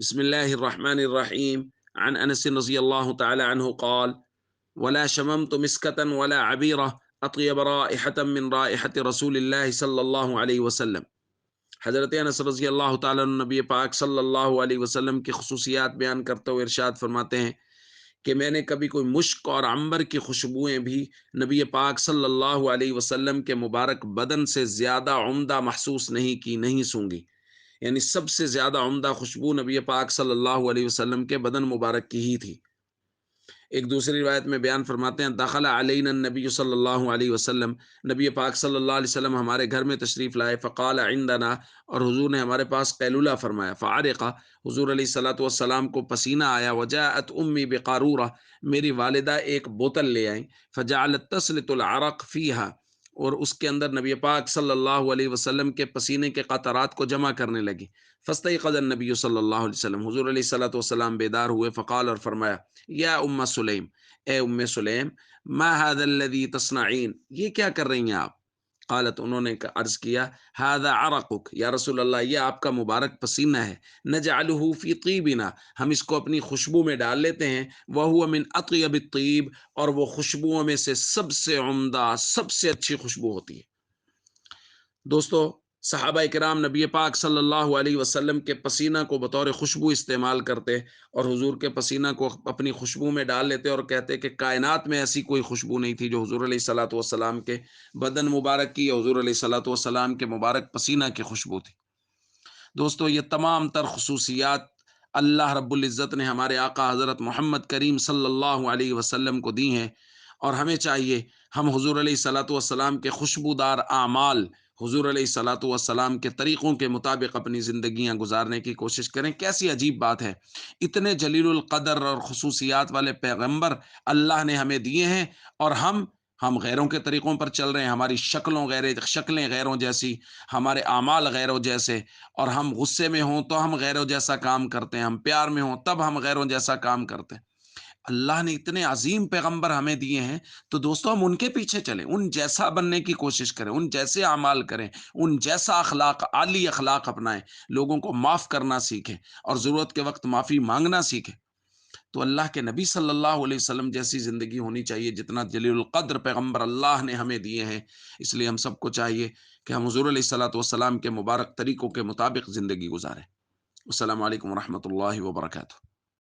بسم الله الرحمن الرحيم. عن أنس رضي الله تعالى عنه قال: ولا شممت مسكة ولا عبيرة أطيب رائحة من رائحة رسول الله صلى الله عليه वसल्लम। हज़रत अनस रज़ी अल्लाह ताला अन्हु नबी पाक सल्लल्लाहु अलैहि वसल्लम की खुसूसियात बयान करते हुए इरशाद फरमाते हैं कि मैंने कभी कोई मुश्क और अंबर की खुशबुएं भी नबी पाक सल्लल्लाहु अलैहि वसल्लम के मुबारक बदन से ज़्यादा उम्दा महसूस नहीं की, नहीं सूंघी। यानी सबसे ज़्यादा उम्दा खुशबू नबी पाक सल्लल्लाहु अलैहि वसल्लम के बदन मुबारक की ही थी। एक दूसरी रिवायत में बयान फरमाते हैं, दखल अलैना नबी सल्लल्लाहु अलैहि वसल्लम, नबी पाक सल्लल्लाहु अलैहि वसल्लम हमारे घर में तशरीफ़ लाए। फ़क़ाल इंदना, और हुज़ूर ने हमारे पास क़ैलूला फरमाया। फ़अरक़ा, हुज़ूर अलैहिस्सलातु वस्सलाम को पसीना आया। वजाअत उम्मी बिक़ारूरा, मेरी वालिदा एक बोतल ले आई। फ़जअलत तस्लितुल अरक़ फ़ीहा, और उसके अंदर नबी पाक सल्लल्लाहु अलैहि वसल्लम के पसीने के क़तरात को जमा करने लगी। फ़स्तयक़ज़ नबी सल्लल्लाहु अलैहि वसल्लम, हुज़ूर अलैहिस्सलातु वस्सलाम बेदार हुए। फ़क़ाल, और फरमाया, या उम्म सुलैम, ए उम्मे सुलैम, मा हाज़ा अल्लज़ी तस्नईन, ये क्या कर रही हैं आप? क़ालत, उन्होंने अर्ज़ किया, हाज़ा अरक़ुक, या रसूल अल्लाह, ये आपका मुबारक पसीना है। नजअलुहु फ़ी तीबिना, हम इसको अपनी खुशबू में डाल लेते हैं। व हुवा मिन अत्यबित तीब, और वो खुशबुओं में से सबसे उम्दा, सबसे अच्छी खुशबू होती है। दोस्तों, सहाबा किराम नबी पाक सल्लल्लाहु अलैहि वसल्लम के पसीना को बतौर खुशबू इस्तेमाल करते, और हुजूर के पसीना को अपनी खुशबू में डाल लेते, और कहते कि कायनात में ऐसी कोई खुशबू नहीं थी जो हुजूर अलैहिस्सलातु वस्सलाम के बदन मुबारक की, या हुजूर अलैहिस्सलातु वस्सलाम के मुबारक पसीना की खुशबू थी। दोस्तों, ये तमाम तर खसूसियात अल्लाह रब्बुल इज़्ज़त ने हमारे आका हज़रत मोहम्मद करीम सल्लल्लाहु अलैहि वसल्लम को दी हैं, और हमें चाहिए हम हुज़ूर अलैहिस्सलातु वस्सलाम के खुशबूदार आमाल, हुज़ूर अलैहिस्सलातु वस्सलाम के तरीक़ों के मुताबिक अपनी ज़िंदगियाँ गुजारने की कोशिश करें। कैसी अजीब बात है, इतने जलीलुल क़द्र और खुसूसियात वाले पैगम्बर अल्लाह ने हमें दिए हैं, और हम गैरों के तरीक़ों पर चल रहे हैं। हमारी शक्लें गैरों जैसी, हमारे आमाल गैरों जैसे, और हम गुस्से में हों तो हम गैरों जैसा काम करते हैं, हम प्यार में हों तब हम गैरों जैसा काम करते हैं। अल्लाह ने इतने अजीम पैगंबर हमें दिए हैं, तो दोस्तों हम उनके पीछे चलें, उन जैसा बनने की कोशिश करें, उन जैसे अमाल करें, उन जैसा अखलाक, आली अखलाक अपनाएं, लोगों को माफ़ करना सीखें, और ज़रूरत के वक्त माफ़ी मांगना सीखें। तो अल्लाह के नबी सल्लल्लाहु अलैहि वसल्लम जैसी ज़िंदगी होनी चाहिए, जितना जलीलुल क़द्र पैगंबर अल्लाह ने हमें दिए हैं। इसलिए हम सबको चाहिए कि हम हुज़ूर अलैहिस्सलातु वस्सलाम के मुबारक तरीक़ों के मुताबिक ज़िंदगी गुजारें। अस्सलामु अलैकुम व रहमतुल्लाहि व बरकातुहू।